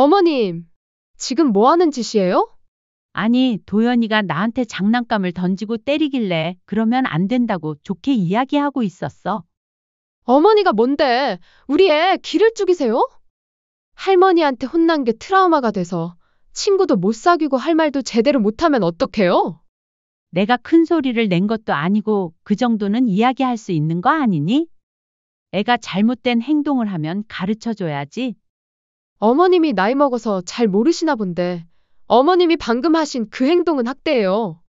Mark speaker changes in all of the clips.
Speaker 1: 어머님, 지금 뭐 하는 짓이에요?
Speaker 2: 아니, 도연이가 나한테 장난감을 던지고 때리길래 그러면 안 된다고 좋게 이야기하고 있었어.
Speaker 1: 어머니가 뭔데 우리 애 기를 죽이세요? 할머니한테 혼난 게 트라우마가 돼서 친구도 못 사귀고 할 말도 제대로 못하면 어떡해요?
Speaker 2: 내가 큰 소리를 낸 것도 아니고 그 정도는 이야기할 수 있는 거 아니니? 애가 잘못된 행동을 하면 가르쳐 줘야지.
Speaker 1: 어머님이 나이 먹어서 잘 모르시나 본데 어머님이 방금 하신 그 행동은 학대예요.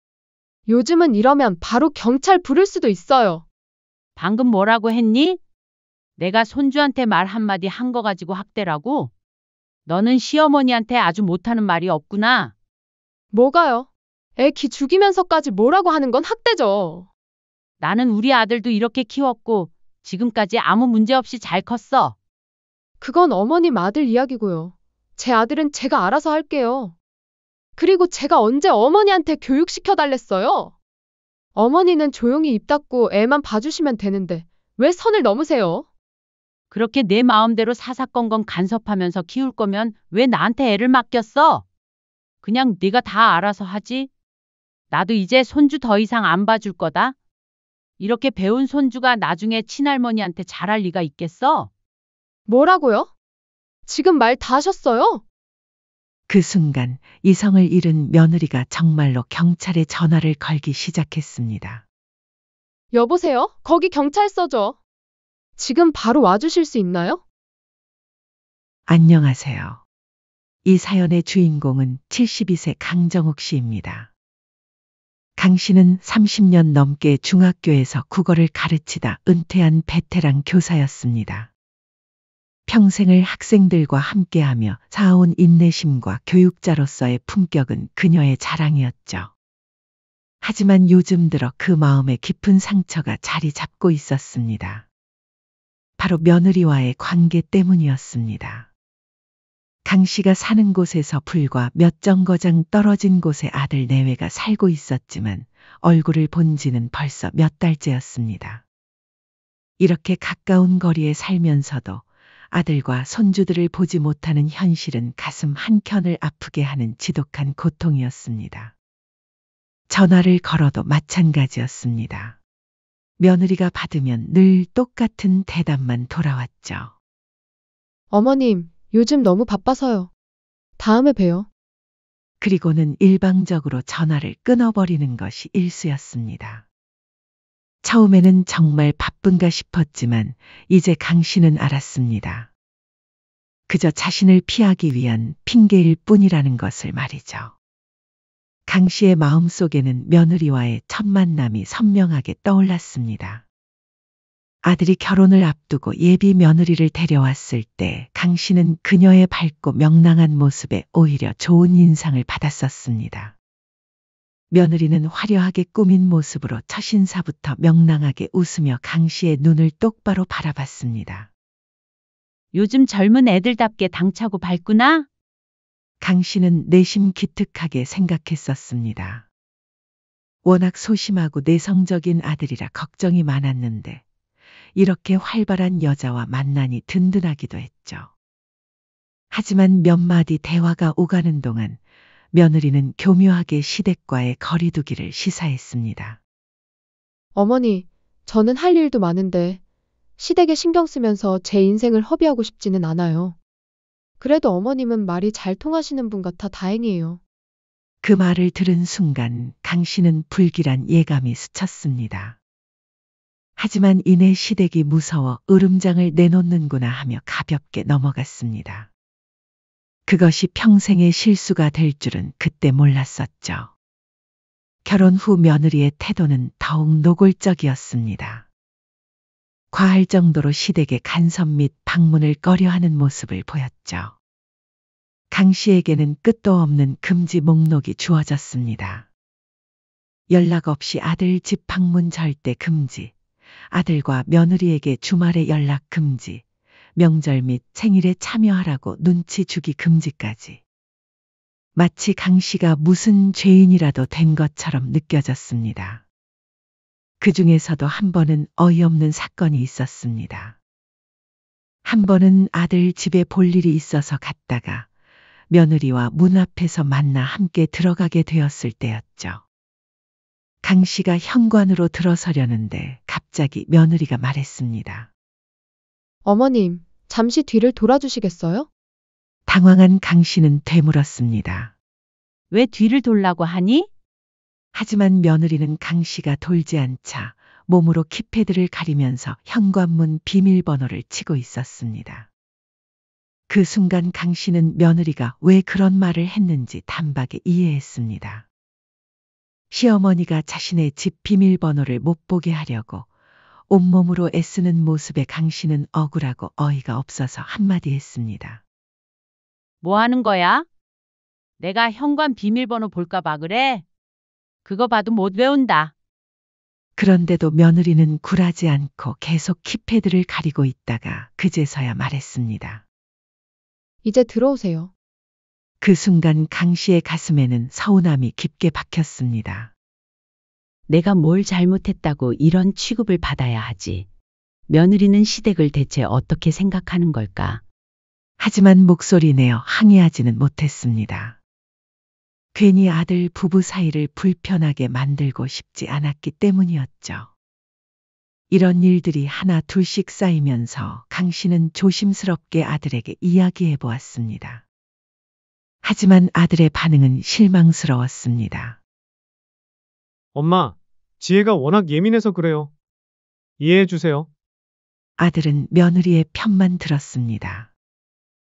Speaker 1: 요즘은 이러면 바로 경찰 부를 수도 있어요.
Speaker 2: 방금 뭐라고 했니? 내가 손주한테 말 한마디 한 거 가지고 학대라고? 너는 시어머니한테 아주 못하는 말이 없구나.
Speaker 1: 뭐가요? 애 기 죽이면서까지 뭐라고 하는 건 학대죠.
Speaker 2: 나는 우리 아들도 이렇게 키웠고 지금까지 아무 문제 없이 잘 컸어.
Speaker 1: 그건 어머님 아들 이야기고요. 제 아들은 제가 알아서 할게요. 그리고 제가 언제 어머니한테 교육시켜 달랬어요? 어머니는 조용히 입 닫고 애만 봐주시면 되는데 왜 선을 넘으세요?
Speaker 2: 그렇게 내 마음대로 사사건건 간섭하면서 키울 거면 왜 나한테 애를 맡겼어? 그냥 네가 다 알아서 하지. 나도 이제 손주 더 이상 안 봐줄 거다. 이렇게 배운 손주가 나중에 친할머니한테 잘할 리가 있겠어?
Speaker 1: 뭐라고요? 지금 말 다 하셨어요?
Speaker 3: 그 순간 이성을 잃은 며느리가 정말로 경찰에 전화를 걸기 시작했습니다.
Speaker 1: 여보세요? 거기 경찰서죠? 지금 바로 와주실 수 있나요?
Speaker 3: 안녕하세요. 이 사연의 주인공은 72세 강정욱 씨입니다. 강 씨는 30년 넘게 중학교에서 국어를 가르치다 은퇴한 베테랑 교사였습니다. 평생을 학생들과 함께하며 쌓아온 인내심과 교육자로서의 품격은 그녀의 자랑이었죠. 하지만 요즘 들어 그 마음에 깊은 상처가 자리 잡고 있었습니다. 바로 며느리와의 관계 때문이었습니다. 강 씨가 사는 곳에서 불과 몇 정거장 떨어진 곳에 아들 내외가 살고 있었지만 얼굴을 본 지는 벌써 몇 달째였습니다. 이렇게 가까운 거리에 살면서도 아들과 손주들을 보지 못하는 현실은 가슴 한켠을 아프게 하는 지독한 고통이었습니다. 전화를 걸어도 마찬가지였습니다. 며느리가 받으면 늘 똑같은 대답만 돌아왔죠.
Speaker 1: 어머님, 요즘 너무 바빠서요. 다음에 봬요.
Speaker 3: 그리고는 일방적으로 전화를 끊어버리는 것이 일수였습니다. 처음에는 정말 바쁜가 싶었지만 이제 강 씨는 알았습니다. 그저 자신을 피하기 위한 핑계일 뿐이라는 것을 말이죠. 강 씨의 마음속에는 며느리와의 첫 만남이 선명하게 떠올랐습니다. 아들이 결혼을 앞두고 예비 며느리를 데려왔을 때 강 씨는 그녀의 밝고 명랑한 모습에 오히려 좋은 인상을 받았었습니다. 며느리는 화려하게 꾸민 모습으로 첫 인사부터 명랑하게 웃으며 강 씨의 눈을 똑바로 바라봤습니다.
Speaker 2: 요즘 젊은 애들답게 당차고 밝구나?
Speaker 3: 강 씨는 내심 기특하게 생각했었습니다. 워낙 소심하고 내성적인 아들이라 걱정이 많았는데 이렇게 활발한 여자와 만나니 든든하기도 했죠. 하지만 몇 마디 대화가 오가는 동안 며느리는 교묘하게 시댁과의 거리두기를 시사했습니다.
Speaker 1: 어머니, 저는 할 일도 많은데 시댁에 신경 쓰면서 제 인생을 허비하고 싶지는 않아요. 그래도 어머님은 말이 잘 통하시는 분 같아 다행이에요.
Speaker 3: 그 말을 들은 순간 강 씨는 불길한 예감이 스쳤습니다. 하지만 이내 시댁이 무서워 으름장을 내놓는구나 하며 가볍게 넘어갔습니다. 그것이 평생의 실수가 될 줄은 그때 몰랐었죠. 결혼 후 며느리의 태도는 더욱 노골적이었습니다. 과할 정도로 시댁의 간섭 및 방문을 꺼려하는 모습을 보였죠. 강 씨에게는 끝도 없는 금지 목록이 주어졌습니다. 연락 없이 아들 집 방문 절대 금지, 아들과 며느리에게 주말에 연락 금지, 명절 및 생일에 참여하라고 눈치 주기 금지까지. 마치 강 씨가 무슨 죄인이라도 된 것처럼 느껴졌습니다. 그 중에서도 한 번은 어이없는 사건이 있었습니다. 한 번은 아들 집에 볼 일이 있어서 갔다가 며느리와 문 앞에서 만나 함께 들어가게 되었을 때였죠. 강 씨가 현관으로 들어서려는데 갑자기 며느리가 말했습니다.
Speaker 1: 어머님, 잠시 뒤를 돌아주시겠어요?
Speaker 3: 당황한 강 씨는 되물었습니다.
Speaker 2: 왜 뒤를 돌라고 하니?
Speaker 3: 하지만 며느리는 강 씨가 돌지 않자 몸으로 키패드를 가리면서 현관문 비밀번호를 치고 있었습니다. 그 순간 강 씨는 며느리가 왜 그런 말을 했는지 단박에 이해했습니다. 시어머니가 자신의 집 비밀번호를 못 보게 하려고 온몸으로 애쓰는 모습에 강 씨는 억울하고 어이가 없어서 한마디 했습니다.
Speaker 2: 뭐 하는 거야? 내가 현관 비밀번호 볼까 봐 그래? 그거 봐도 못 외운다.
Speaker 3: 그런데도 며느리는 굴하지 않고 계속 키패드를 가리고 있다가 그제서야 말했습니다.
Speaker 1: 이제 들어오세요.
Speaker 3: 그 순간 강 씨의 가슴에는 서운함이 깊게 박혔습니다.
Speaker 2: 내가 뭘 잘못했다고 이런 취급을 받아야 하지. 며느리는 시댁을 대체 어떻게 생각하는 걸까?
Speaker 3: 하지만 목소리 내어 항의하지는 못했습니다. 괜히 아들 부부 사이를 불편하게 만들고 싶지 않았기 때문이었죠. 이런 일들이 하나 둘씩 쌓이면서 강 씨는 조심스럽게 아들에게 이야기해 보았습니다. 하지만 아들의 반응은 실망스러웠습니다.
Speaker 4: 엄마, 지혜가 워낙 예민해서 그래요. 이해해 주세요.
Speaker 3: 아들은 며느리의 편만 들었습니다.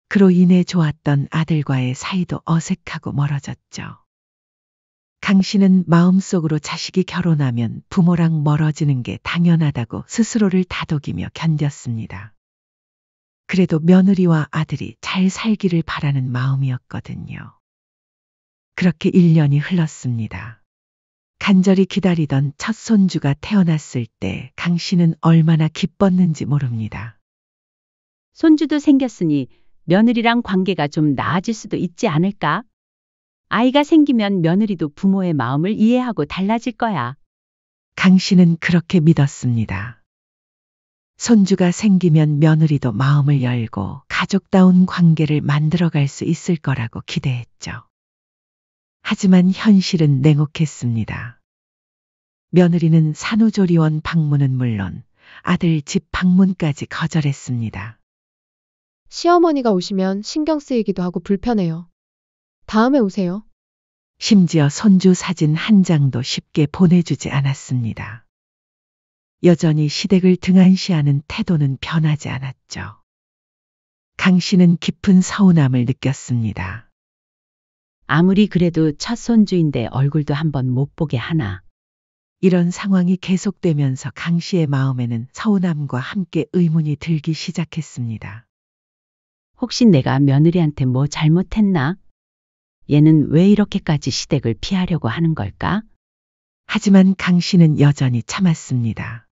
Speaker 3: 그로 인해 좋았던 아들과의 사이도 어색하고 멀어졌죠. 강 씨는 마음속으로 자식이 결혼하면 부모랑 멀어지는 게 당연하다고 스스로를 다독이며 견뎠습니다. 그래도 며느리와 아들이 잘 살기를 바라는 마음이었거든요. 그렇게 1년이 흘렀습니다. 간절히 기다리던 첫 손주가 태어났을 때 강 씨는 얼마나 기뻤는지 모릅니다.
Speaker 2: 손주도 생겼으니 며느리랑 관계가 좀 나아질 수도 있지 않을까? 아이가 생기면 며느리도 부모의 마음을 이해하고 달라질 거야.
Speaker 3: 강 씨는 그렇게 믿었습니다. 손주가 생기면 며느리도 마음을 열고 가족다운 관계를 만들어갈 수 있을 거라고 기대했죠. 하지만 현실은 냉혹했습니다. 며느리는 산후조리원 방문은 물론 아들 집 방문까지 거절했습니다.
Speaker 1: 시어머니가 오시면 신경 쓰이기도 하고 불편해요. 다음에 오세요.
Speaker 3: 심지어 손주 사진 한 장도 쉽게 보내주지 않았습니다. 여전히 시댁을 등한시하는 태도는 변하지 않았죠. 강 씨는 깊은 서운함을 느꼈습니다.
Speaker 2: 아무리 그래도 첫 손주인데 얼굴도 한번 못 보게 하나.
Speaker 3: 이런 상황이 계속되면서 강 씨의 마음에는 서운함과 함께 의문이 들기 시작했습니다.
Speaker 2: 혹시 내가 며느리한테 뭐 잘못했나? 얘는 왜 이렇게까지 시댁을 피하려고 하는 걸까?
Speaker 3: 하지만 강 씨는 여전히 참았습니다.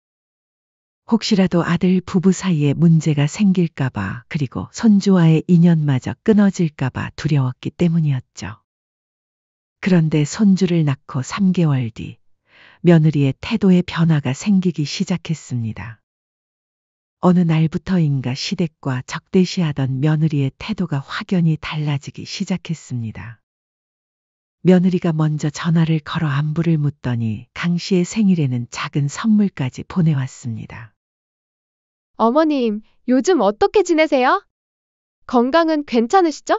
Speaker 3: 혹시라도 아들 부부 사이에 문제가 생길까봐 그리고 손주와의 인연마저 끊어질까봐 두려웠기 때문이었죠. 그런데 손주를 낳고 3개월 뒤 며느리의 태도에 변화가 생기기 시작했습니다. 어느 날부터인가 시댁과 적대시하던 며느리의 태도가 확연히 달라지기 시작했습니다. 며느리가 먼저 전화를 걸어 안부를 묻더니 강 씨의 생일에는 작은 선물까지 보내왔습니다.
Speaker 1: 어머님, 요즘 어떻게 지내세요? 건강은 괜찮으시죠?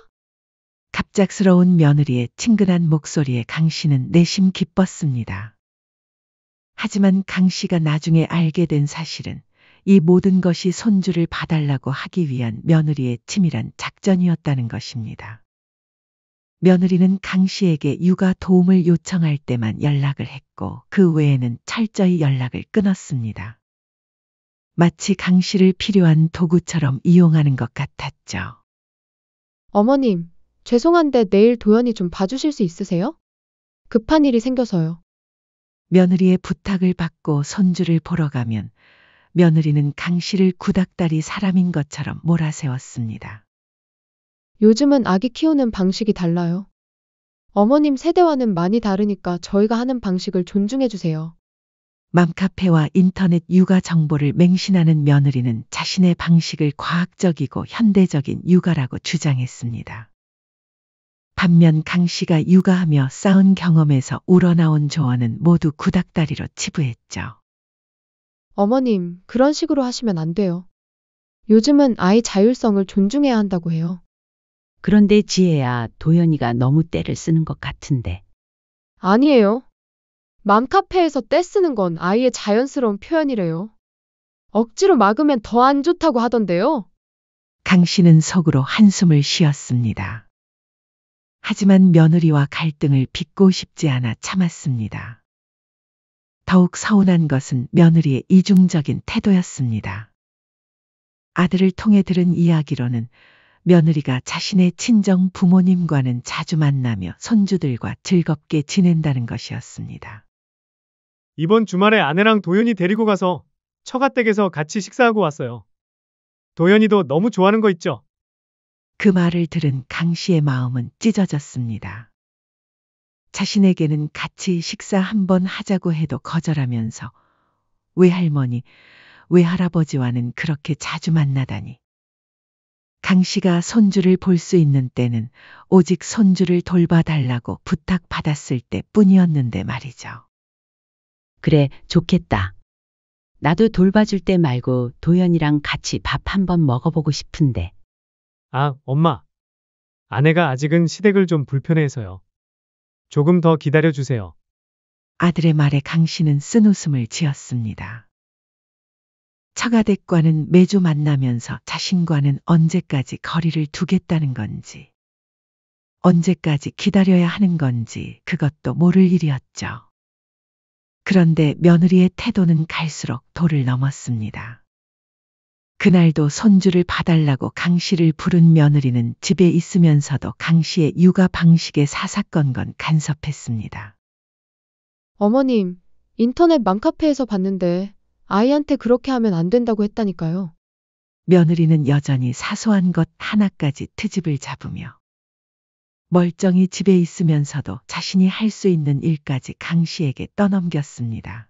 Speaker 3: 갑작스러운 며느리의 친근한 목소리에 강 씨는 내심 기뻤습니다. 하지만 강 씨가 나중에 알게 된 사실은 이 모든 것이 손주를 봐달라고 하기 위한 며느리의 치밀한 작전이었다는 것입니다. 며느리는 강 씨에게 육아 도움을 요청할 때만 연락을 했고 그 외에는 철저히 연락을 끊었습니다. 마치 강 씨를 필요한 도구처럼 이용하는 것 같았죠.
Speaker 1: 어머님, 죄송한데 내일 도연이 좀 봐주실 수 있으세요? 급한 일이 생겨서요.
Speaker 3: 며느리의 부탁을 받고 손주를 보러 가면 며느리는 강 씨를 구닥다리 사람인 것처럼 몰아세웠습니다.
Speaker 1: 요즘은 아기 키우는 방식이 달라요. 어머님 세대와는 많이 다르니까 저희가 하는 방식을 존중해 주세요.
Speaker 3: 맘카페와 인터넷 육아 정보를 맹신하는 며느리는 자신의 방식을 과학적이고 현대적인 육아라고 주장했습니다. 반면 강 씨가 육아하며 쌓은 경험에서 우러나온 조언은 모두 구닥다리로 치부했죠.
Speaker 1: 어머님, 그런 식으로 하시면 안 돼요. 요즘은 아이 자율성을 존중해야 한다고 해요.
Speaker 2: 그런데 지혜야, 도연이가 너무 떼를 쓰는 것 같은데.
Speaker 1: 아니에요. 맘카페에서 떼쓰는 건 아이의 자연스러운 표현이래요. 억지로 막으면 더 안 좋다고 하던데요.
Speaker 3: 강 씨는 속으로 한숨을 쉬었습니다. 하지만 며느리와 갈등을 빚고 싶지 않아 참았습니다. 더욱 서운한 것은 며느리의 이중적인 태도였습니다. 아들을 통해 들은 이야기로는 며느리가 자신의 친정 부모님과는 자주 만나며 손주들과 즐겁게 지낸다는 것이었습니다.
Speaker 4: 이번 주말에 아내랑 도연이 데리고 가서 처가댁에서 같이 식사하고 왔어요. 도연이도 너무 좋아하는 거 있죠?
Speaker 3: 그 말을 들은 강 씨의 마음은 찢어졌습니다. 자신에게는 같이 식사 한번 하자고 해도 거절하면서 외할머니, 외할아버지와는 그렇게 자주 만나다니. 강 씨가 손주를 볼 수 있는 때는 오직 손주를 돌봐달라고 부탁받았을 때뿐이었는데 말이죠.
Speaker 2: 그래, 좋겠다. 나도 돌봐줄 때 말고 도연이랑 같이 밥 한번 먹어보고 싶은데.
Speaker 4: 아, 엄마. 아내가 아직은 시댁을 좀 불편해해서요. 조금 더 기다려주세요.
Speaker 3: 아들의 말에 강 씨는 쓴웃음을 지었습니다. 처가댁과는 매주 만나면서 자신과는 언제까지 거리를 두겠다는 건지, 언제까지 기다려야 하는 건지 그것도 모를 일이었죠. 그런데 며느리의 태도는 갈수록 도를 넘었습니다. 그날도 손주를 봐달라고 강 씨를 부른 며느리는 집에 있으면서도 강 씨의 육아 방식에 사사건건 간섭했습니다.
Speaker 1: 어머님, 인터넷 맘카페에서 봤는데 아이한테 그렇게 하면 안 된다고 했다니까요.
Speaker 3: 며느리는 여전히 사소한 것 하나까지 트집을 잡으며 멀쩡히 집에 있으면서도 자신이 할 수 있는 일까지 강 씨에게 떠넘겼습니다.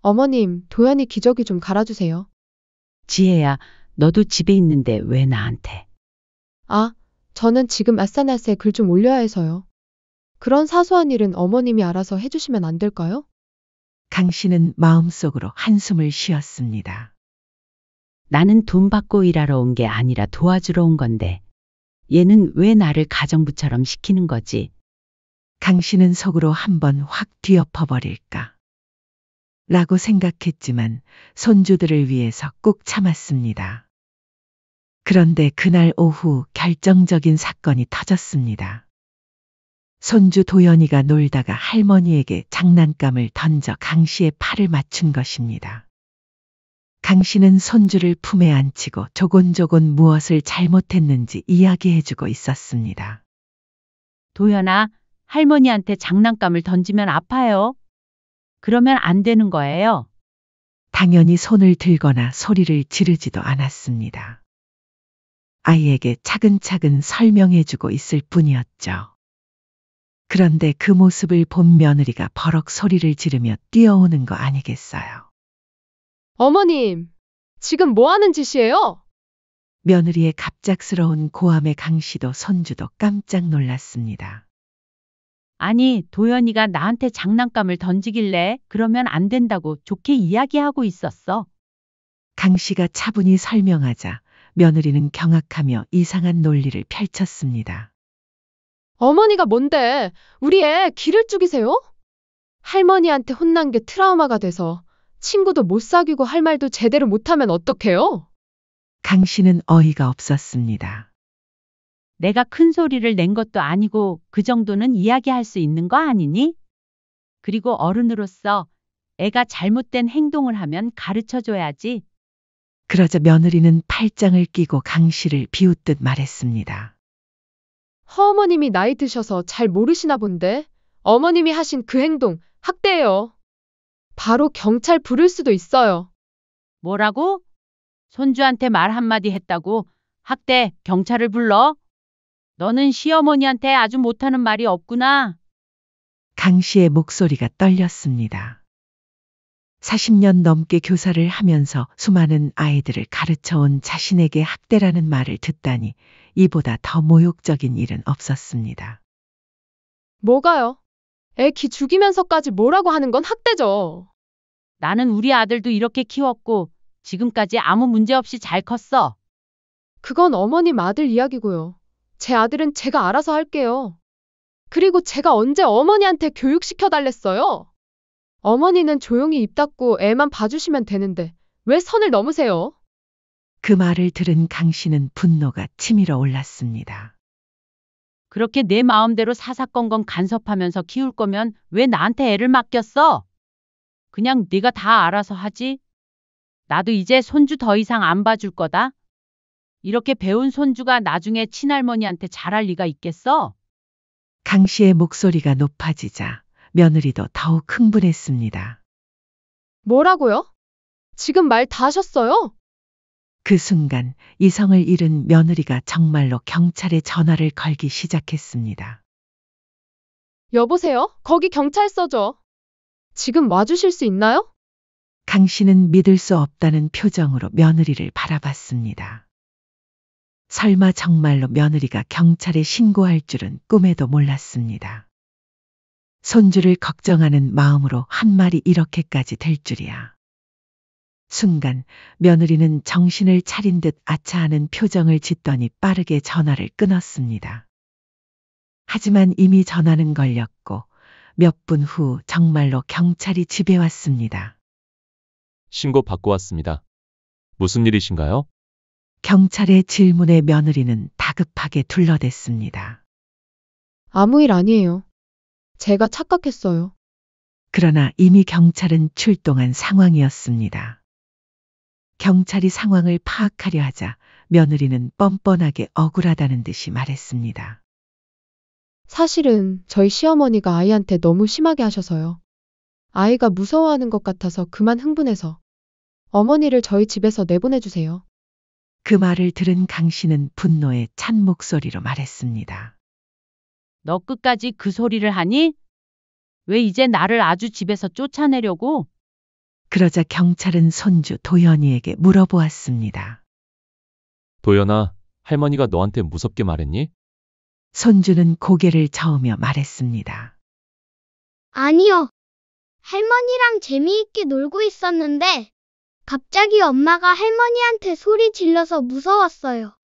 Speaker 1: 어머님, 도연이 기저귀 좀 갈아주세요.
Speaker 2: 지혜야, 너도 집에 있는데 왜 나한테?
Speaker 1: 아, 저는 지금 아싸날새 글 좀 올려야 해서요. 그런 사소한 일은 어머님이 알아서 해주시면 안 될까요?
Speaker 3: 강 씨는 마음속으로 한숨을 쉬었습니다.
Speaker 2: 나는 돈 받고 일하러 온 게 아니라 도와주러 온 건데. 얘는 왜 나를 가정부처럼 시키는 거지?
Speaker 3: 강 씨는 속으로 한번 확 뒤엎어버릴까 라고 생각했지만 손주들을 위해서 꾹 참았습니다. 그런데 그날 오후 결정적인 사건이 터졌습니다. 손주 도연이가 놀다가 할머니에게 장난감을 던져 강 씨의 팔을 맞춘 것입니다. 강 씨는 손주를 품에 안치고 조곤조곤 무엇을 잘못했는지 이야기해주고 있었습니다.
Speaker 2: 도연아, 할머니한테 장난감을 던지면 아파요. 그러면 안 되는 거예요.
Speaker 3: 당연히 손을 들거나 소리를 지르지도 않았습니다. 아이에게 차근차근 설명해주고 있을 뿐이었죠. 그런데 그 모습을 본 며느리가 버럭 소리를 지르며 뛰어오는 거 아니겠어요.
Speaker 1: 어머님, 지금 뭐 하는 짓이에요?
Speaker 3: 며느리의 갑작스러운 고함에 강 씨도 손주도 깜짝 놀랐습니다.
Speaker 2: 아니, 도연이가 나한테 장난감을 던지길래 그러면 안 된다고 좋게 이야기하고 있었어.
Speaker 3: 강 씨가 차분히 설명하자 며느리는 경악하며 이상한 논리를 펼쳤습니다.
Speaker 1: 어머니가 뭔데 우리 애 기를 죽이세요? 할머니한테 혼난 게 트라우마가 돼서 친구도 못 사귀고 할 말도 제대로 못하면 어떡해요?
Speaker 3: 강 씨는 어이가 없었습니다.
Speaker 2: 내가 큰 소리를 낸 것도 아니고 그 정도는 이야기할 수 있는 거 아니니? 그리고 어른으로서 애가 잘못된 행동을 하면 가르쳐 줘야지.
Speaker 3: 그러자 며느리는 팔짱을 끼고 강 씨를 비웃듯 말했습니다.
Speaker 1: 허어머님이 나이 드셔서 잘 모르시나 본데 어머님이 하신 그 행동 학대예요. 바로 경찰 부를 수도 있어요.
Speaker 2: 뭐라고? 손주한테 말 한마디 했다고 학대, 경찰을 불러? 너는 시어머니한테 아주 못하는 말이 없구나.
Speaker 3: 강 씨의 목소리가 떨렸습니다. 40년 넘게 교사를 하면서 수많은 아이들을 가르쳐온 자신에게 학대라는 말을 듣다니 이보다 더 모욕적인 일은 없었습니다.
Speaker 1: 뭐가요? 애 기 죽이면서까지 뭐라고 하는 건 학대죠.
Speaker 2: 나는 우리 아들도 이렇게 키웠고 지금까지 아무 문제 없이 잘 컸어.
Speaker 1: 그건 어머님 아들 이야기고요. 제 아들은 제가 알아서 할게요. 그리고 제가 언제 어머니한테 교육시켜 달랬어요? 어머니는 조용히 입 닫고 애만 봐주시면 되는데 왜 선을 넘으세요?
Speaker 3: 그 말을 들은 강 씨는 분노가 치밀어 올랐습니다.
Speaker 2: 그렇게 내 마음대로 사사건건 간섭하면서 키울 거면 왜 나한테 애를 맡겼어? 그냥 네가 다 알아서 하지. 나도 이제 손주 더 이상 안 봐줄 거다. 이렇게 배운 손주가 나중에 친할머니한테 잘할 리가 있겠어?
Speaker 3: 강 씨의 목소리가 높아지자 며느리도 더욱 흥분했습니다.
Speaker 1: 뭐라고요? 지금 말 다 하셨어요?
Speaker 3: 그 순간 이성을 잃은 며느리가 정말로 경찰에 전화를 걸기 시작했습니다.
Speaker 1: 여보세요? 거기 경찰서죠? 지금 와주실 수 있나요?
Speaker 3: 강 씨는 믿을 수 없다는 표정으로 며느리를 바라봤습니다. 설마 정말로 며느리가 경찰에 신고할 줄은 꿈에도 몰랐습니다. 손주를 걱정하는 마음으로 한 말이 이렇게까지 될 줄이야. 순간 며느리는 정신을 차린 듯 아차하는 표정을 짓더니 빠르게 전화를 끊었습니다. 하지만 이미 전화는 걸렸고 몇 분 후 정말로 경찰이 집에 왔습니다.
Speaker 5: 신고 받고 왔습니다. 무슨 일이신가요?
Speaker 3: 경찰의 질문에 며느리는 다급하게 둘러댔습니다.
Speaker 1: 아무 일 아니에요. 제가 착각했어요.
Speaker 3: 그러나 이미 경찰은 출동한 상황이었습니다. 경찰이 상황을 파악하려 하자 며느리는 뻔뻔하게 억울하다는 듯이 말했습니다.
Speaker 1: 사실은 저희 시어머니가 아이한테 너무 심하게 하셔서요. 아이가 무서워하는 것 같아서 그만 흥분해서 어머니를 저희 집에서 내보내주세요.
Speaker 3: 그 말을 들은 강 씨는 분노에 찬 목소리로 말했습니다.
Speaker 2: 너 끝까지 그 소리를 하니? 왜 이제 나를 아주 집에서 쫓아내려고?
Speaker 3: 그러자 경찰은 손주 도연이에게 물어보았습니다.
Speaker 5: 도연아, 할머니가 너한테 무섭게 말했니?
Speaker 3: 손주는 고개를 저으며 말했습니다.
Speaker 6: 아니요. 할머니랑 재미있게 놀고 있었는데 갑자기 엄마가 할머니한테 소리 질러서 무서웠어요.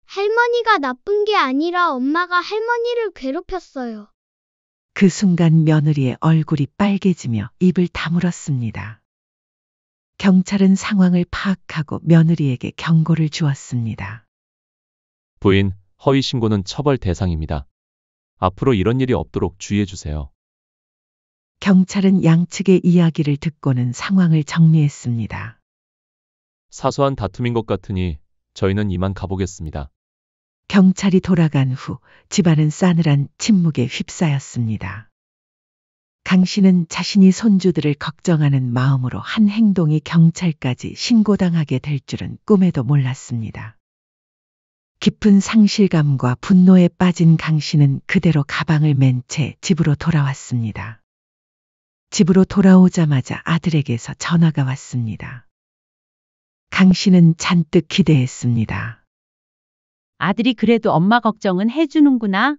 Speaker 6: 할머니가 나쁜 게 아니라 엄마가 할머니를 괴롭혔어요.
Speaker 3: 그 순간 며느리의 얼굴이 빨개지며 입을 다물었습니다. 경찰은 상황을 파악하고 며느리에게 경고를 주었습니다.
Speaker 5: 부인, 허위 신고는 처벌 대상입니다. 앞으로 이런 일이 없도록 주의해 주세요.
Speaker 3: 경찰은 양측의 이야기를 듣고는 상황을 정리했습니다.
Speaker 5: 사소한 다툼인 것 같으니 저희는 이만 가보겠습니다.
Speaker 3: 경찰이 돌아간 후 집안은 싸늘한 침묵에 휩싸였습니다. 강 씨는 자신이 손주들을 걱정하는 마음으로 한 행동이 경찰까지 신고당하게 될 줄은 꿈에도 몰랐습니다. 깊은 상실감과 분노에 빠진 강 씨는 그대로 가방을 맨 채 집으로 돌아왔습니다. 집으로 돌아오자마자 아들에게서 전화가 왔습니다. 강 씨는 잔뜩 기대했습니다.
Speaker 2: 아들이 그래도 엄마 걱정은 해주는구나.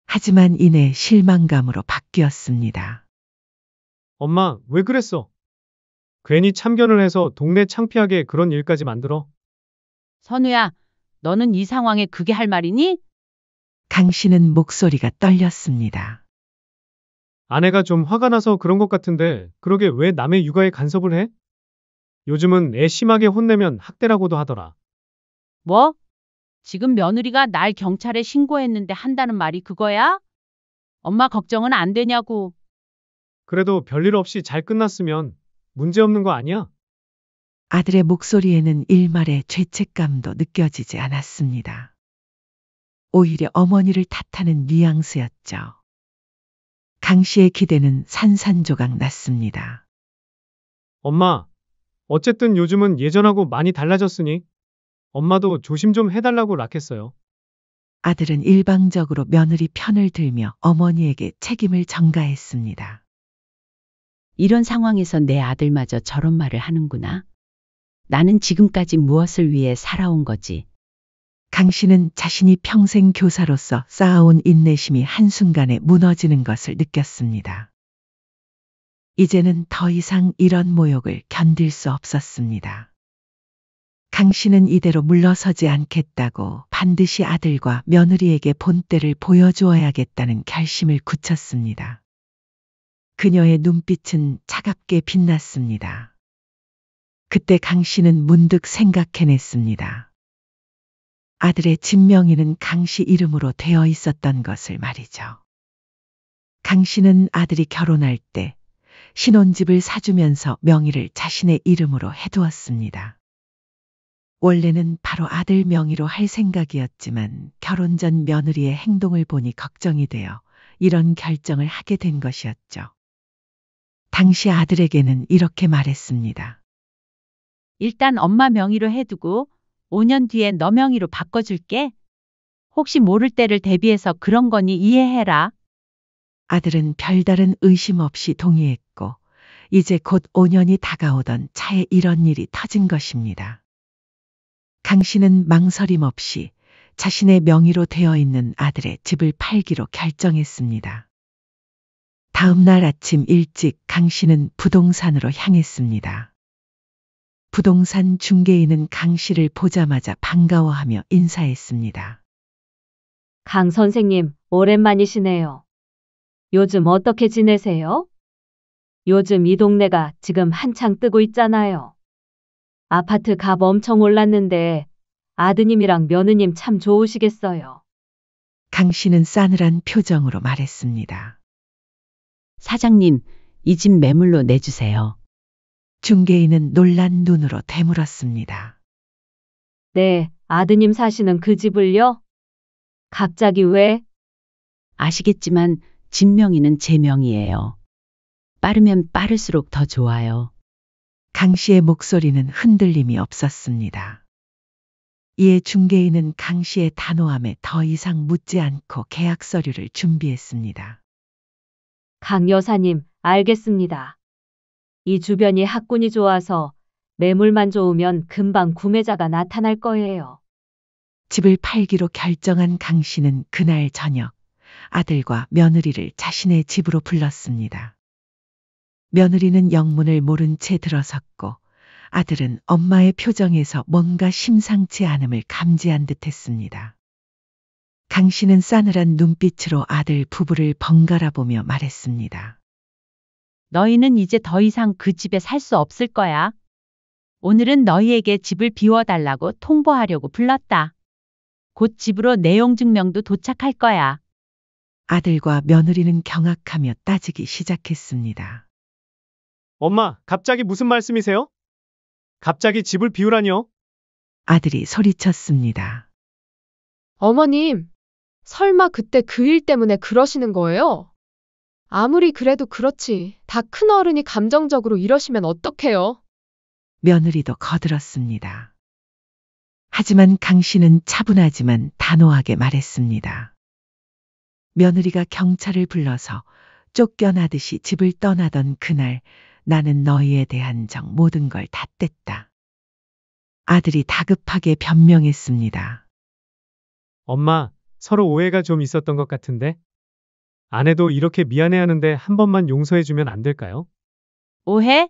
Speaker 3: 하지만 이내 실망감으로 바뀌었습니다.
Speaker 4: 엄마, 왜 그랬어? 괜히 참견을 해서 동네 창피하게 그런 일까지 만들어?
Speaker 2: 선우야, 너는 이 상황에 그게 할 말이니?
Speaker 3: 강 씨는 목소리가 떨렸습니다.
Speaker 4: 아내가 좀 화가 나서 그런 것 같은데 그러게 왜 남의 육아에 간섭을 해? 요즘은 애 심하게 혼내면 학대라고도 하더라.
Speaker 2: 뭐? 지금 며느리가 날 경찰에 신고했는데 한다는 말이 그거야? 엄마 걱정은 안 되냐고.
Speaker 4: 그래도 별일 없이 잘 끝났으면 문제 없는 거 아니야?
Speaker 3: 아들의 목소리에는 일말의 죄책감도 느껴지지 않았습니다. 오히려 어머니를 탓하는 뉘앙스였죠. 강 씨의 기대는 산산조각 났습니다.
Speaker 4: 엄마, 어쨌든 요즘은 예전하고 많이 달라졌으니 엄마도 조심 좀 해달라고 락했어요.
Speaker 3: 아들은 일방적으로 며느리 편을 들며 어머니에게 책임을 전가했습니다.
Speaker 7: 이런 상황에서 내 아들마저 저런 말을 하는구나. 나는 지금까지 무엇을 위해 살아온 거지?
Speaker 3: 강 씨는 자신이 평생 교사로서 쌓아온 인내심이 한순간에 무너지는 것을 느꼈습니다. 이제는 더 이상 이런 모욕을 견딜 수 없었습니다. 강 씨는 이대로 물러서지 않겠다고 반드시 아들과 며느리에게 본때를 보여주어야겠다는 결심을 굳혔습니다. 그녀의 눈빛은 차갑게 빛났습니다. 그때 강 씨는 문득 생각해냈습니다. 아들의 진명이는 강 씨 이름으로 되어 있었던 것을 말이죠. 강 씨는 아들이 결혼할 때 신혼집을 사주면서 명의를 자신의 이름으로 해두었습니다. 원래는 바로 아들 명의로 할 생각이었지만 결혼 전 며느리의 행동을 보니 걱정이 되어 이런 결정을 하게 된 것이었죠. 당시 아들에게는 이렇게 말했습니다.
Speaker 2: 일단 엄마 명의로 해두고 5년 뒤에 너 명의로 바꿔줄게. 혹시 모를 때를 대비해서 그런 거니 이해해라.
Speaker 3: 아들은 별다른 의심 없이 동의했고 이제 곧 5년이 다가오던 차에 이런 일이 터진 것입니다. 강 씨는 망설임 없이 자신의 명의로 되어 있는 아들의 집을 팔기로 결정했습니다. 다음 날 아침 일찍 강 씨는 부동산으로 향했습니다. 부동산 중개인은 강 씨를 보자마자 반가워하며 인사했습니다.
Speaker 8: 강 선생님, 오랜만이시네요. 요즘 어떻게 지내세요? 요즘 이 동네가 지금 한창 뜨고 있잖아요. 아파트 값 엄청 올랐는데 아드님이랑 며느님 참 좋으시겠어요.
Speaker 3: 강 씨는 싸늘한 표정으로 말했습니다.
Speaker 7: 사장님, 이 집 매물로 내주세요.
Speaker 3: 중개인은 놀란 눈으로 되물었습니다.
Speaker 8: 네, 아드님 사시는 그 집을요? 갑자기 왜?
Speaker 7: 아시겠지만 집 명의는 제 명의예요. 빠르면 빠를수록 더 좋아요.
Speaker 3: 강 씨의 목소리는 흔들림이 없었습니다. 이에 중개인은 강 씨의 단호함에 더 이상 묻지 않고 계약 서류를 준비했습니다.
Speaker 8: 강 여사님, 알겠습니다. 이 주변이 학군이 좋아서 매물만 좋으면 금방 구매자가 나타날 거예요.
Speaker 3: 집을 팔기로 결정한 강 씨는 그날 저녁 아들과 며느리를 자신의 집으로 불렀습니다. 며느리는 영문을 모른 채 들어섰고 아들은 엄마의 표정에서 뭔가 심상치 않음을 감지한 듯했습니다. 강 씨는 싸늘한 눈빛으로 아들 부부를 번갈아 보며 말했습니다.
Speaker 2: 너희는 이제 더 이상 그 집에 살 수 없을 거야. 오늘은 너희에게 집을 비워달라고 통보하려고 불렀다. 곧 집으로 내용증명도 도착할 거야.
Speaker 3: 아들과 며느리는 경악하며 따지기 시작했습니다.
Speaker 4: 엄마, 갑자기 무슨 말씀이세요? 갑자기 집을 비우라니요?
Speaker 3: 아들이 소리쳤습니다.
Speaker 1: 어머님, 설마 그때 그 일 때문에 그러시는 거예요? 아무리 그래도 그렇지. 다 큰 어른이 감정적으로 이러시면 어떡해요?
Speaker 3: 며느리도 거들었습니다. 하지만 강 씨는 차분하지만 단호하게 말했습니다. 며느리가 경찰을 불러서 쫓겨나듯이 집을 떠나던 그날 나는 너희에 대한 정 모든 걸 다 뗐다. 아들이 다급하게 변명했습니다.
Speaker 4: 엄마, 서로 오해가 좀 있었던 것 같은데? 아내도 이렇게 미안해하는데 한 번만 용서해주면 안 될까요?
Speaker 2: 오해?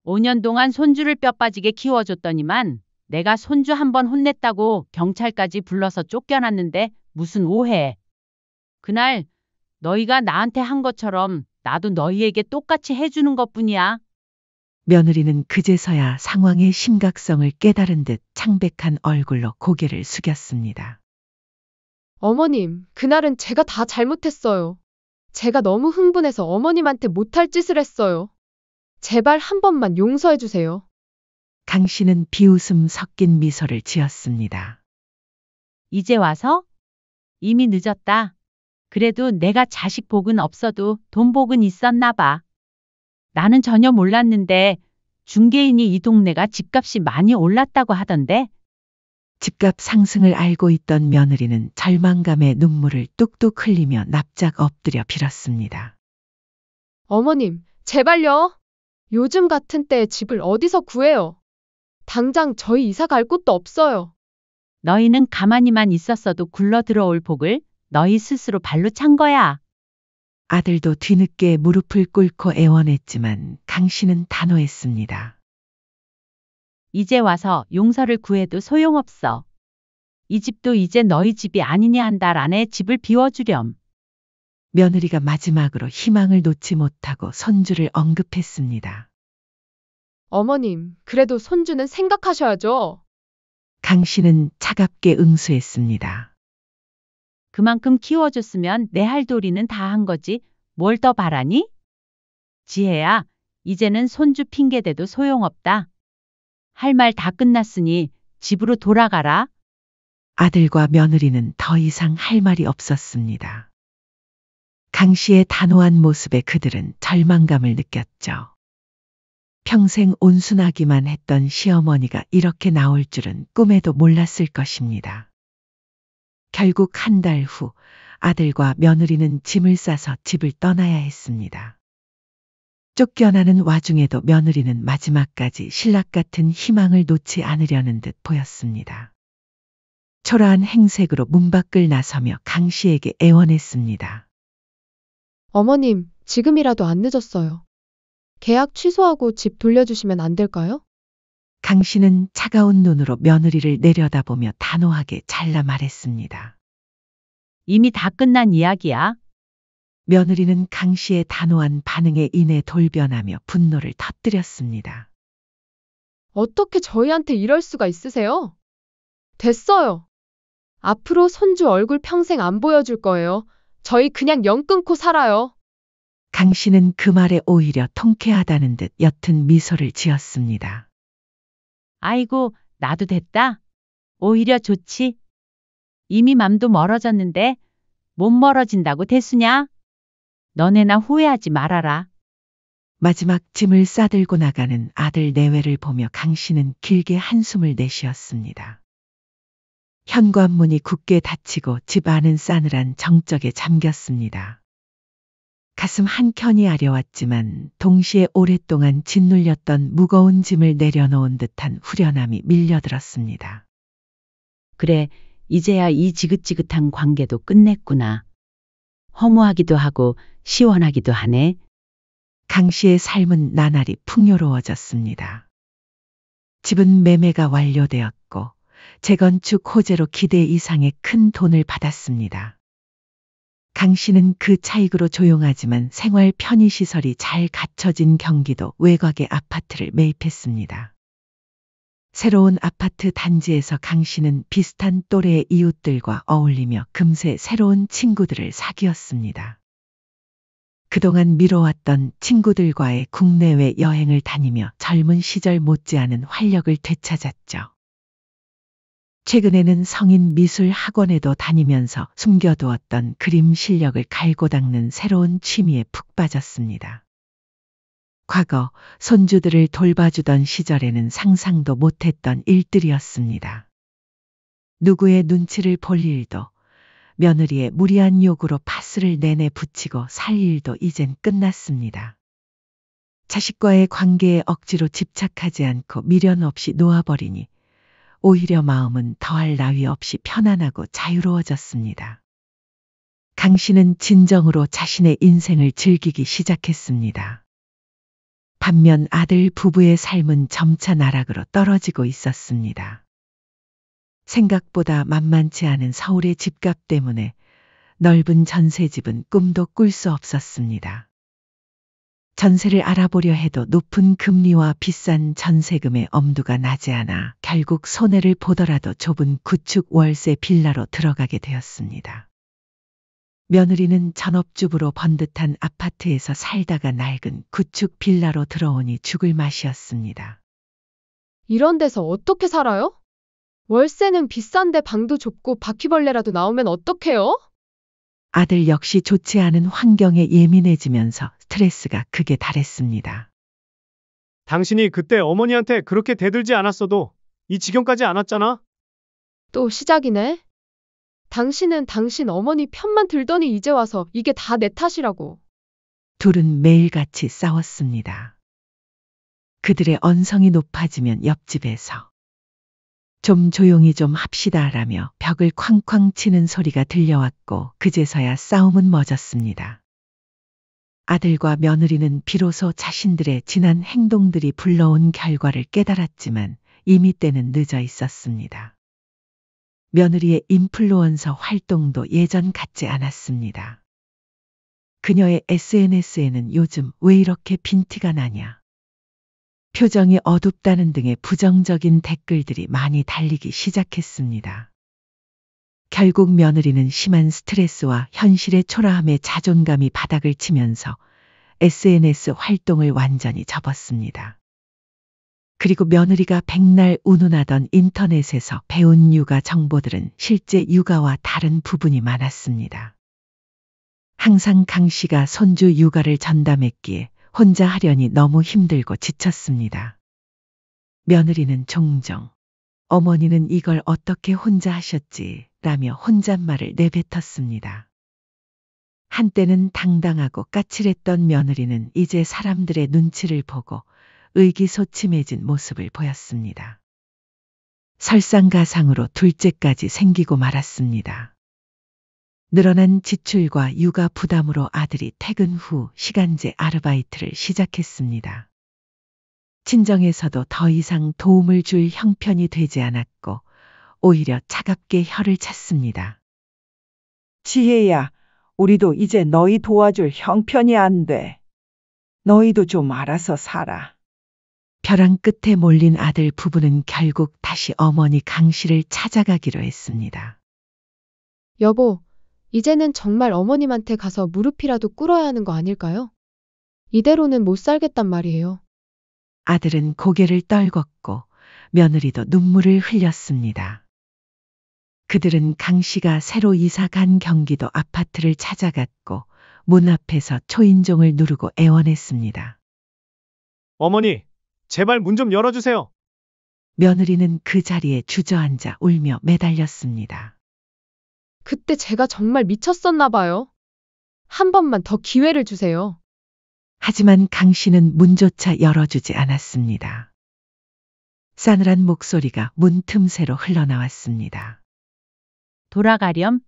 Speaker 2: 5년 동안 손주를 뼈 빠지게 키워줬더니만 내가 손주 한 번 혼냈다고 경찰까지 불러서 쫓겨났는데 무슨 오해. 그날 너희가 나한테 한 것처럼 나도 너희에게 똑같이 해주는 것뿐이야.
Speaker 3: 며느리는 그제서야 상황의 심각성을 깨달은 듯 창백한 얼굴로 고개를 숙였습니다.
Speaker 1: 어머님, 그날은 제가 다 잘못했어요. 제가 너무 흥분해서 어머님한테 못할 짓을 했어요. 제발 한 번만 용서해 주세요.
Speaker 3: 강 씨는 비웃음 섞인 미소를 지었습니다.
Speaker 2: 이제 와서? 이미 늦었다. 그래도 내가 자식 복은 없어도 돈 복은 있었나 봐. 나는 전혀 몰랐는데 중개인이 이 동네가 집값이 많이 올랐다고 하던데.
Speaker 3: 집값 상승을 알고 있던 며느리는 절망감에 눈물을 뚝뚝 흘리며 납작 엎드려 빌었습니다.
Speaker 1: 어머님, 제발요. 요즘 같은 때에 집을 어디서 구해요? 당장 저희 이사 갈 곳도 없어요.
Speaker 2: 너희는 가만히만 있었어도 굴러 들어올 복을 너희 스스로 발로 찬 거야.
Speaker 3: 아들도 뒤늦게 무릎을 꿇고 애원했지만 강 씨는 단호했습니다.
Speaker 2: 이제 와서 용서를 구해도 소용없어. 이 집도 이제 너희 집이 아니니 한 달 안에 집을 비워주렴.
Speaker 3: 며느리가 마지막으로 희망을 놓지 못하고 손주를 언급했습니다.
Speaker 1: 어머님, 그래도 손주는 생각하셔야죠.
Speaker 3: 강 씨는 차갑게 응수했습니다.
Speaker 2: 그만큼 키워줬으면 내 할 도리는 다 한 거지. 뭘 더 바라니? 지혜야, 이제는 손주 핑계대도 소용없다. 할 말 다 끝났으니 집으로 돌아가라.
Speaker 3: 아들과 며느리는 더 이상 할 말이 없었습니다. 강 씨의 단호한 모습에 그들은 절망감을 느꼈죠. 평생 온순하기만 했던 시어머니가 이렇게 나올 줄은 꿈에도 몰랐을 것입니다. 결국 한 달 후 아들과 며느리는 짐을 싸서 집을 떠나야 했습니다. 쫓겨나는 와중에도 며느리는 마지막까지 신락 같은 희망을 놓지 않으려는 듯 보였습니다. 초라한 행색으로 문 밖을 나서며 강 씨에게 애원했습니다.
Speaker 1: 어머님, 지금이라도 안 늦었어요. 계약 취소하고 집 돌려주시면 안 될까요?
Speaker 3: 강 씨는 차가운 눈으로 며느리를 내려다보며 단호하게 잘라 말했습니다.
Speaker 2: 이미 다 끝난 이야기야.
Speaker 3: 며느리는 강 씨의 단호한 반응에 인해 돌변하며 분노를 터뜨렸습니다.
Speaker 1: 어떻게 저희한테 이럴 수가 있으세요? 됐어요. 앞으로 손주 얼굴 평생 안 보여줄 거예요. 저희 그냥 연 끊고 살아요.
Speaker 3: 강 씨는 그 말에 오히려 통쾌하다는 듯 옅은 미소를 지었습니다.
Speaker 2: 아이고, 나도 됐다. 오히려 좋지. 이미 맘도 멀어졌는데 못 멀어진다고 대수냐? 너네나 후회하지 말아라.
Speaker 3: 마지막 짐을 싸들고 나가는 아들 내외를 보며 강 씨는 길게 한숨을 내쉬었습니다. 현관문이 굳게 닫히고 집 안은 싸늘한 정적에 잠겼습니다. 가슴 한켠이 아려왔지만 동시에 오랫동안 짓눌렸던 무거운 짐을 내려놓은 듯한 후련함이 밀려들었습니다.
Speaker 7: 그래, 이제야 이 지긋지긋한 관계도 끝냈구나. 허무하기도 하고 시원하기도 하네.
Speaker 3: 강 씨의 삶은 나날이 풍요로워졌습니다. 집은 매매가 완료되었고 재건축 호재로 기대 이상의 큰 돈을 받았습니다. 강 씨는 그 차익으로 조용하지만 생활 편의시설이 잘 갖춰진 경기도 외곽의 아파트를 매입했습니다. 새로운 아파트 단지에서 강 씨는 비슷한 또래의 이웃들과 어울리며 금세 새로운 친구들을 사귀었습니다. 그동안 미뤄왔던 친구들과의 국내외 여행을 다니며 젊은 시절 못지않은 활력을 되찾았죠. 최근에는 성인 미술 학원에도 다니면서 숨겨두었던 그림 실력을 갈고 닦는 새로운 취미에 푹 빠졌습니다. 과거 손주들을 돌봐주던 시절에는 상상도 못했던 일들이었습니다. 누구의 눈치를 볼 일도, 며느리의 무리한 요구로 파스를 내내 붙이고 살 일도 이젠 끝났습니다. 자식과의 관계에 억지로 집착하지 않고 미련 없이 놓아버리니 오히려 마음은 더할 나위 없이 편안하고 자유로워졌습니다. 강 씨는 진정으로 자신의 인생을 즐기기 시작했습니다. 반면 아들 부부의 삶은 점차 나락으로 떨어지고 있었습니다. 생각보다 만만치 않은 서울의 집값 때문에 넓은 전세집은 꿈도 꿀 수 없었습니다. 전세를 알아보려 해도 높은 금리와 비싼 전세금의 엄두가 나지 않아 결국 손해를 보더라도 좁은 구축 월세 빌라로 들어가게 되었습니다. 며느리는 전업주부로 번듯한 아파트에서 살다가 낡은 구축 빌라로 들어오니 죽을 맛이었습니다.
Speaker 1: 이런 데서 어떻게 살아요? 월세는 비싼데 방도 좁고 바퀴벌레라도 나오면 어떡해요?
Speaker 3: 아들 역시 좋지 않은 환경에 예민해지면서 스트레스가 극에 달했습니다.
Speaker 4: 당신이 그때 어머니한테 그렇게 대들지 않았어도 이 지경까지 안 왔잖아.
Speaker 1: 또 시작이네. 당신은 당신 어머니 편만 들더니 이제 와서 이게 다 내 탓이라고.
Speaker 3: 둘은 매일같이 싸웠습니다. 그들의 언성이 높아지면 옆집에서 좀 조용히 좀 합시다라며 벽을 쾅쾅 치는 소리가 들려왔고 그제서야 싸움은 멎었습니다. 아들과 며느리는 비로소 자신들의 지난 행동들이 불러온 결과를 깨달았지만 이미 때는 늦어 있었습니다. 며느리의 인플루언서 활동도 예전 같지 않았습니다. 그녀의 SNS에는 요즘 왜 이렇게 빈티가 나냐, 표정이 어둡다는 등의 부정적인 댓글들이 많이 달리기 시작했습니다. 결국 며느리는 심한 스트레스와 현실의 초라함에 자존감이 바닥을 치면서 SNS 활동을 완전히 접었습니다. 그리고 며느리가 백날 운운하던 인터넷에서 배운 육아 정보들은 실제 육아와 다른 부분이 많았습니다. 항상 강 씨가 손주 육아를 전담했기에 혼자 하려니 너무 힘들고 지쳤습니다. 며느리는 종종 어머니는 이걸 어떻게 혼자 하셨지 라며 혼잣말을 내뱉었습니다. 한때는 당당하고 까칠했던 며느리는 이제 사람들의 눈치를 보고 의기소침해진 모습을 보였습니다. 설상가상으로 둘째까지 생기고 말았습니다. 늘어난 지출과 육아 부담으로 아들이 퇴근 후 시간제 아르바이트를 시작했습니다. 친정에서도 더 이상 도움을 줄 형편이 되지 않았고 오히려 차갑게 혀를 찼습니다.
Speaker 9: 지혜야, 우리도 이제 너희 도와줄 형편이 안 돼. 너희도 좀 알아서 살아.
Speaker 3: 벼랑 끝에 몰린 아들 부부는 결국 다시 어머니 강 씨를 찾아가기로 했습니다.
Speaker 1: 여보, 이제는 정말 어머님한테 가서 무릎이라도 꿇어야 하는 거 아닐까요? 이대로는 못 살겠단 말이에요.
Speaker 3: 아들은 고개를 떨궜고 며느리도 눈물을 흘렸습니다. 그들은 강 씨가 새로 이사 간 경기도 아파트를 찾아갔고 문 앞에서 초인종을 누르고 애원했습니다.
Speaker 4: 어머니, 제발 문 좀 열어주세요.
Speaker 3: 며느리는 그 자리에 주저앉아 울며 매달렸습니다.
Speaker 1: 그때 제가 정말 미쳤었나 봐요. 한 번만 더 기회를 주세요.
Speaker 3: 하지만 강 씨는 문조차 열어주지 않았습니다. 싸늘한 목소리가 문 틈새로 흘러나왔습니다.
Speaker 2: 돌아가렴?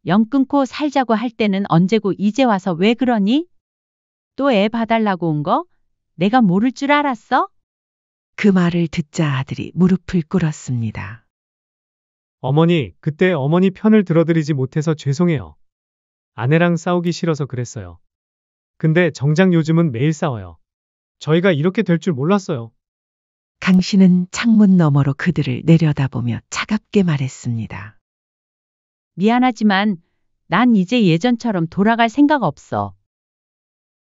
Speaker 2: 영 끊고 살자고 할 때는 언제고 이제 와서 왜 그러니? 또 애 봐달라고 온 거? 내가 모를 줄 알았어?
Speaker 3: 그 말을 듣자 아들이 무릎을 꿇었습니다.
Speaker 4: 어머니, 그때 어머니 편을 들어드리지 못해서 죄송해요. 아내랑 싸우기 싫어서 그랬어요. 근데 정작 요즘은 매일 싸워요. 저희가 이렇게 될 줄 몰랐어요.
Speaker 3: 강 씨는 창문 너머로 그들을 내려다보며 차갑게 말했습니다.
Speaker 2: 미안하지만 난 이제 예전처럼 돌아갈 생각 없어.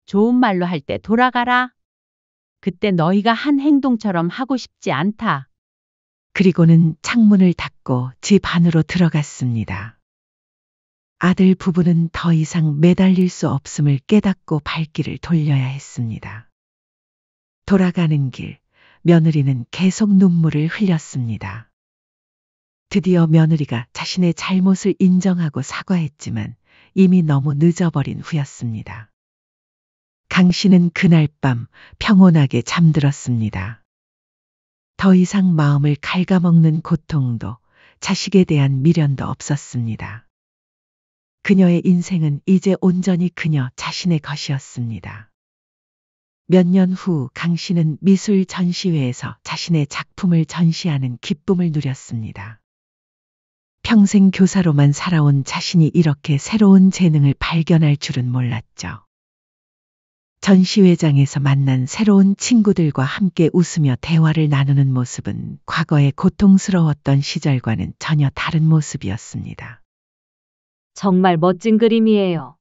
Speaker 2: 좋은 말로 할 때 돌아가라. 그때 너희가 한 행동처럼 하고 싶지 않다.
Speaker 3: 그리고는 창문을 닫고 집 안으로 들어갔습니다. 아들 부부는 더 이상 매달릴 수 없음을 깨닫고 발길을 돌려야 했습니다. 돌아가는 길, 며느리는 계속 눈물을 흘렸습니다. 드디어 며느리가 자신의 잘못을 인정하고 사과했지만 이미 너무 늦어버린 후였습니다. 강 씨는 그날 밤 평온하게 잠들었습니다. 더 이상 마음을 갉아먹는 고통도 자식에 대한 미련도 없었습니다. 그녀의 인생은 이제 온전히 그녀 자신의 것이었습니다. 몇 년 후 강 씨는 미술 전시회에서 자신의 작품을 전시하는 기쁨을 누렸습니다. 평생 교사로만 살아온 자신이 이렇게 새로운 재능을 발견할 줄은 몰랐죠. 전시회장에서 만난 새로운 친구들과 함께 웃으며 대화를 나누는 모습은 과거의 고통스러웠던 시절과는 전혀 다른 모습이었습니다.
Speaker 8: 정말 멋진 그림이에요.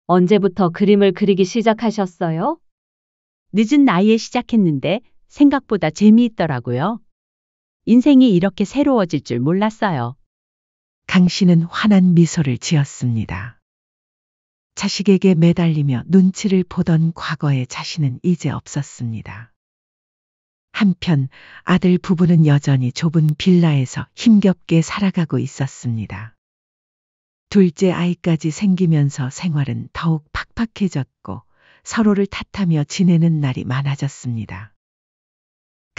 Speaker 8: 언제부터 그림을 그리기 시작하셨어요?
Speaker 2: 늦은 나이에 시작했는데 생각보다 재미있더라고요. 인생이 이렇게 새로워질 줄 몰랐어요.
Speaker 3: 강 씨는 환한 미소를 지었습니다. 자식에게 매달리며 눈치를 보던 과거의 자신은 이제 없었습니다. 한편 아들 부부는 여전히 좁은 빌라에서 힘겹게 살아가고 있었습니다. 둘째 아이까지 생기면서 생활은 더욱 팍팍해졌고 서로를 탓하며 지내는 날이 많아졌습니다.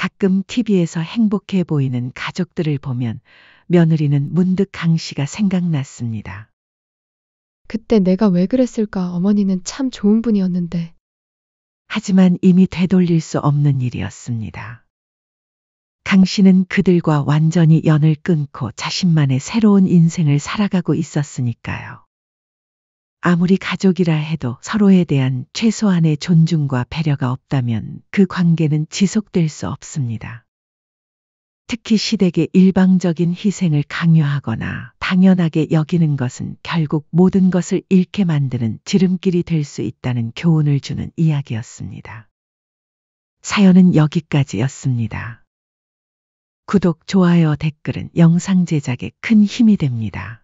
Speaker 3: 가끔 TV에서 행복해 보이는 가족들을 보면 며느리는 문득 강 씨가 생각났습니다.
Speaker 1: 그때 내가 왜 그랬을까? 어머니는 참 좋은 분이었는데.
Speaker 3: 하지만 이미 되돌릴 수 없는 일이었습니다. 강 씨는 그들과 완전히 연을 끊고 자신만의 새로운 인생을 살아가고 있었으니까요. 아무리 가족이라 해도 서로에 대한 최소한의 존중과 배려가 없다면 그 관계는 지속될 수 없습니다. 특히 시댁의 일방적인 희생을 강요하거나 당연하게 여기는 것은 결국 모든 것을 잃게 만드는 지름길이 될 수 있다는 교훈을 주는 이야기였습니다. 사연은 여기까지였습니다. 구독, 좋아요, 댓글은 영상 제작에 큰 힘이 됩니다.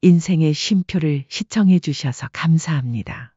Speaker 3: 인생의 쉼표를 시청해 주셔서 감사합니다.